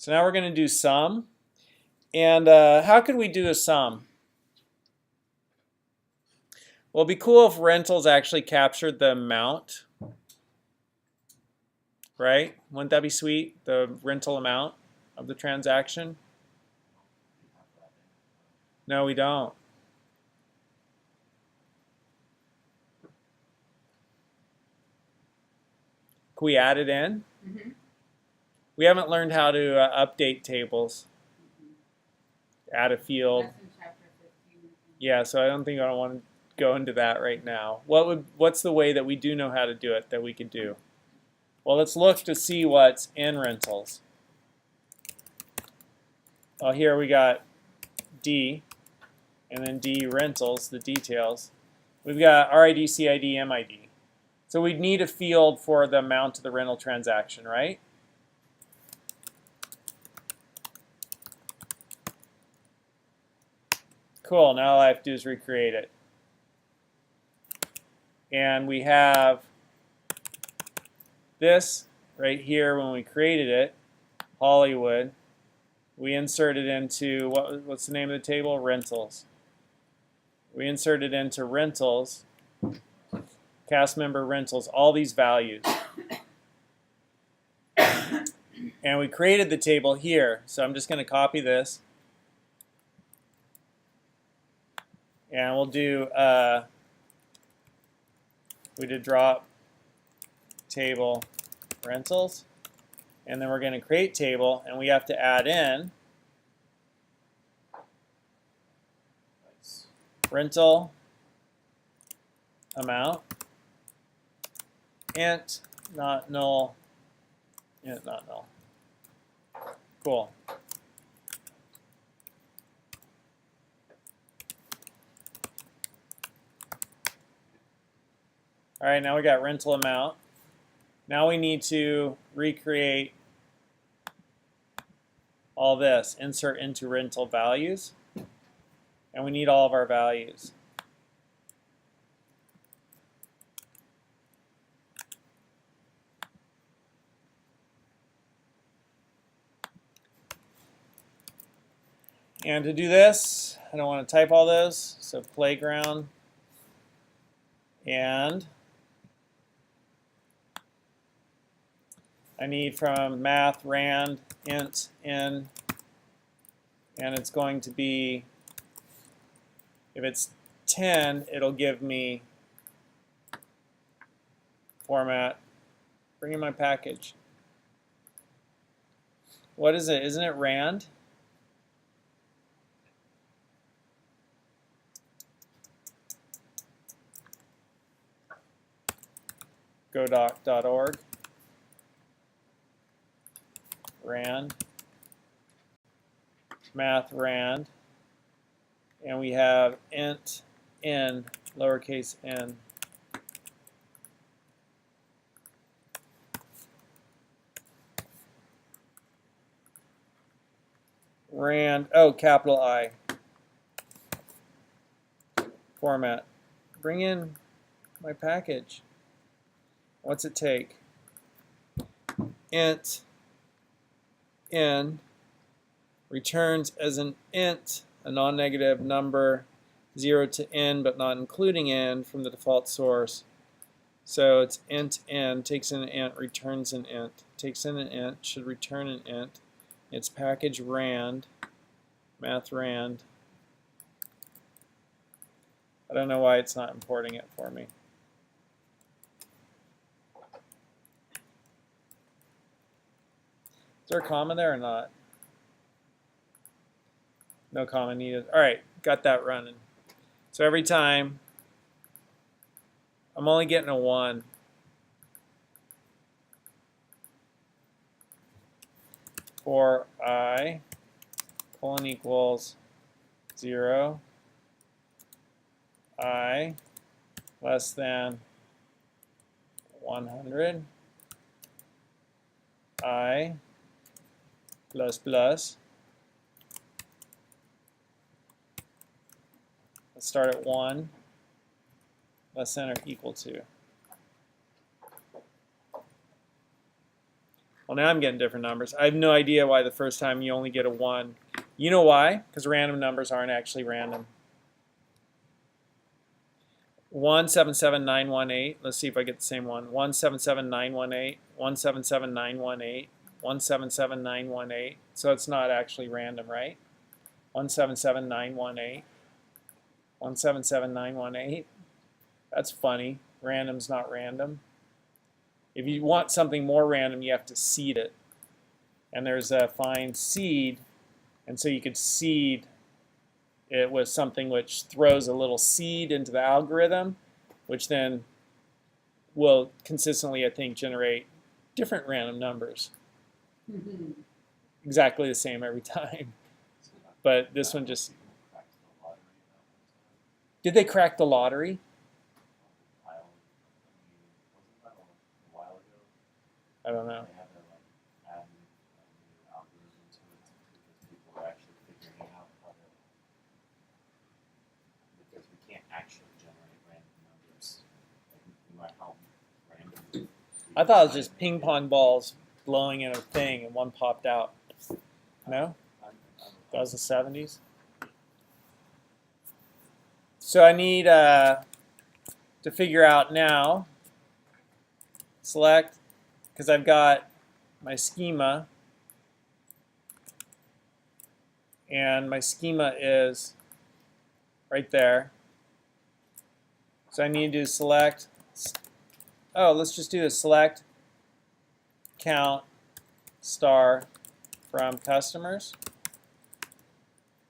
So now we're going to do sum. And how could we do a sum? Well, it'd be cool if rentals actually captured the amount, right? Wouldn't that be sweet? The rental amount of the transaction? No, we don't. Can we add it in? Mm-hmm. We haven't learned how to update tables. Add a field. That's in chapter 15. Yeah, so I don't think I want to go into that right now. What's the way that we do know how to do it that we could do? Well, let's look to see what's in rentals. Well, here we got D, and then D rentals, the details. We've got RID, CID, MID. So we'd need a field for the amount of the rental transaction, right? Cool, now all I have to do is recreate it. And we have this right here when we created it, Hollywood. We inserted into, what's the name of the table? Rentals. We inserted into rentals, cast member rentals, all these values. And we created the table here. So I'm just going to copy this. And we'll do, we did drop table rentals. And then we're going to create table, and we have to add in rental amount, int, not null, int, not null. Cool. All right, now we got rental amount. Now we need to recreate all this, insert into rental values, and we need all of our values. And to do this, I don't want to type all those, so playground and I need from math rand int in, and it's going to be, if it's 10, it'll give me format. Bring in my package. What is it? Isn't it rand? godoc.org. Rand, math rand, and we have int n, lowercase n. Rand, oh, capital I. Format. Bring in my package. What's it take? Int n returns as an int a non-negative number 0 to n but not including n from the default source. So it's int n, takes in an int, returns an int. Takes in an int, should return an int. It's package rand, math rand. I don't know why it's not importing it for me. Is there a comma there or not? No comma needed. All right, got that running. So every time, I'm only getting a 1. For I, colon equals 0, I less than 100, I plus plus. Let's start at 1, less than or equal to. Well, now I'm getting different numbers. I have no idea why the first time you only get a 1. You know why? Because random numbers aren't actually random. 177918. Let's see if I get the same one. 177918. 177918. 177918. So it's not actually random, right? 177918. 177918. That's funny. Random's not random. If you want something more random, you have to seed it. And there's a find seed, and so you could seed it with something which throws a little seed into the algorithm, which then will consistently, I think, generate different random numbers. Exactly the same every time. But this one just... Did they crack the lottery? I don't know. Because we can't actually generate random numbers. We might help random. I thought it was just ping pong balls blowing in a thing and one popped out. No? That was the 70s? So I need to figure out now, select, because I've got my schema, and my schema is right there. So I need to select, oh, let's just do a select count star from customers.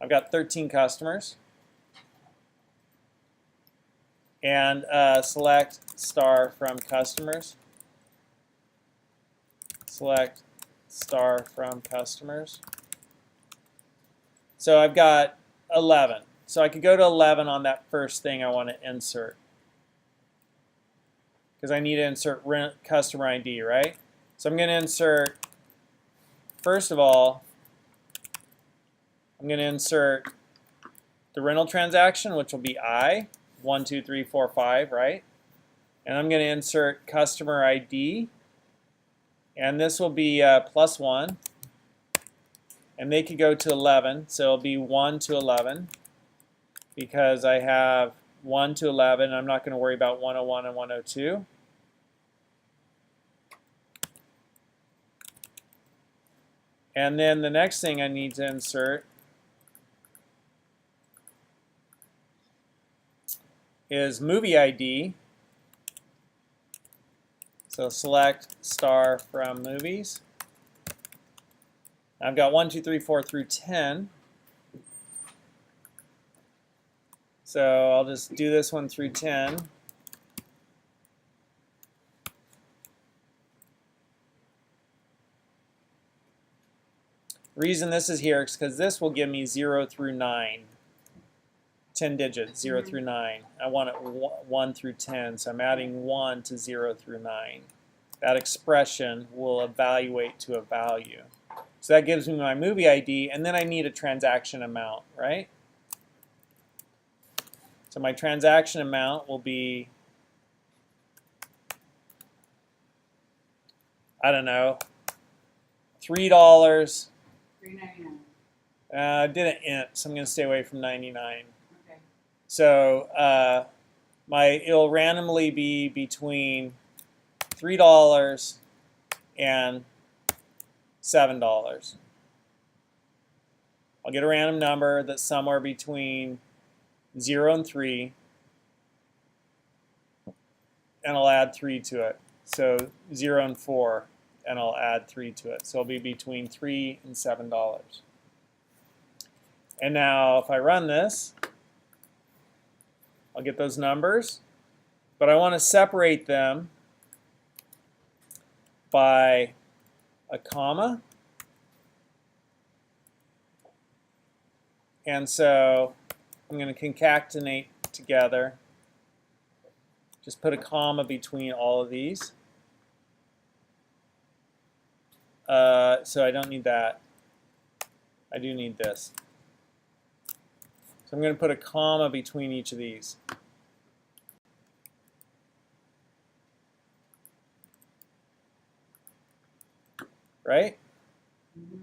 I've got 13 customers. And select star from customers. Select star from customers. So I've got 11. So I could go to 11 on that first thing I want to insert. Because I need to insert customer ID, right? So I'm going to insert, first of all, I'm going to insert the rental transaction, which will be I, 1, 2, 3, 4, 5, right? And I'm going to insert customer ID, and this will be +1, and they could go to 11, so it'll be 1 to 11, because I have 1 to 11. I'm not going to worry about 101 and 102. And then the next thing I need to insert is movie ID. So select star from movies. I've got 1, 2, 3, 4 through 10. So I'll just do this one through 10. Reason this is here is because this will give me 0 through 9. 10 digits, 0 through 9. I want it 1 through 10, so I'm adding 1 to 0 through 9. That expression will evaluate to a value. So that gives me my movie ID, and then I need a transaction amount, right? So my transaction amount will be, I don't know, $3. $3.99. I did an int, so I'm going to stay away from 99. Okay. So it'll randomly be between $3 and $7. I'll get a random number that's somewhere between 0 and 3, and I'll add 3 to it. So 0 and 4, and I'll add 3 to it. So it'll be between $3 and $7. And now if I run this, I'll get those numbers, but I want to separate them by a comma. And so I'm going to concatenate together. Just put a comma between all of these. So I don't need that. I do need this. So I'm going to put a comma between each of these. right? Mm-hmm.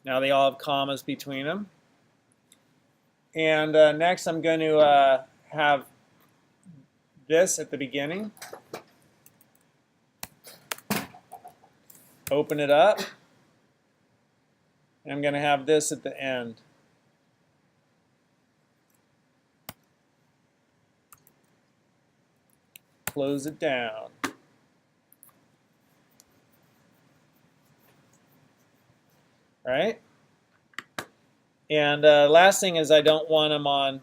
Now they all have commas between them. And next I'm going to have this at the beginning. Open it up. And I'm going to have this at the end. Close it down. Right? And last thing is I don't want them on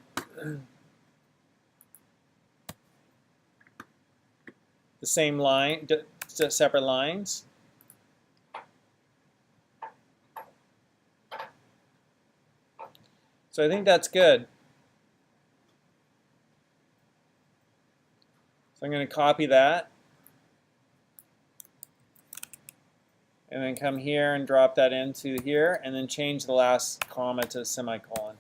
the same line, separate lines. So I think that's good. So I'm going to copy that. And then come here and drop that into here, and then change the last comma to a semicolon.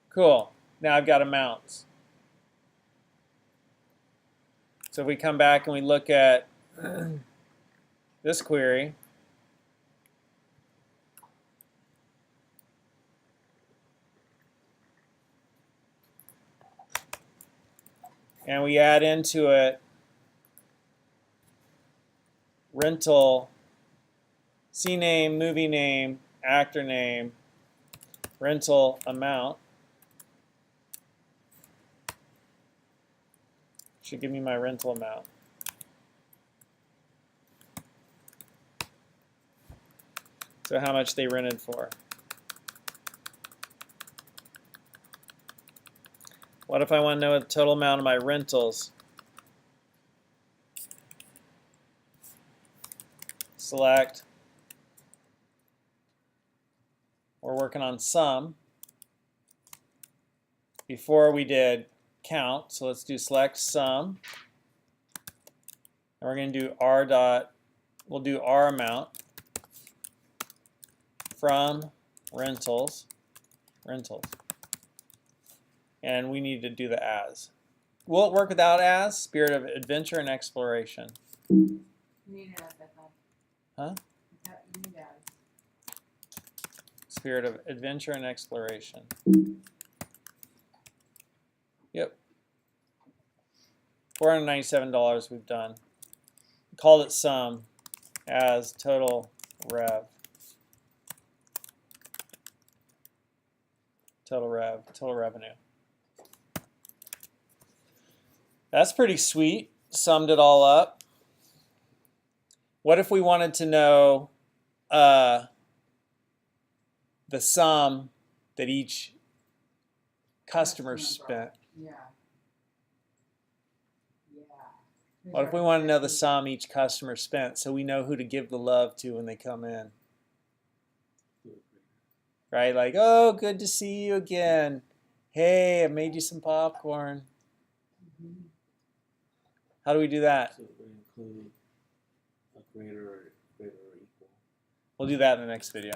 Cool. Now I've got amounts. So if we come back and we look at this query, and we add into it rental, scene name, movie name, actor name, rental amount. Should give me my rental amount. So how much they rented for. What if I want to know the total amount of my rentals? Select. We're working on sum. Before we did count, so let's do select sum. And we're going to do r dot, we'll do r amount from rentals. And we need to do the as. Will it work without as? Spirit of adventure and exploration. You need as, I thought. Huh? You need as. Spirit of adventure and exploration. Yep. $497 we've done. Called it sum as total rev. Total revenue. That's pretty sweet. Summed it all up. What if we wanted to know the sum that each customer spent? Yeah. Yeah. What if we want to know the sum each customer spent so we know who to give the love to when they come in? Right? Like, oh, good to see you again. Hey, I made you some popcorn. Mm-hmm. How do we do that? So we include a greater or equal. We'll do that in the next video.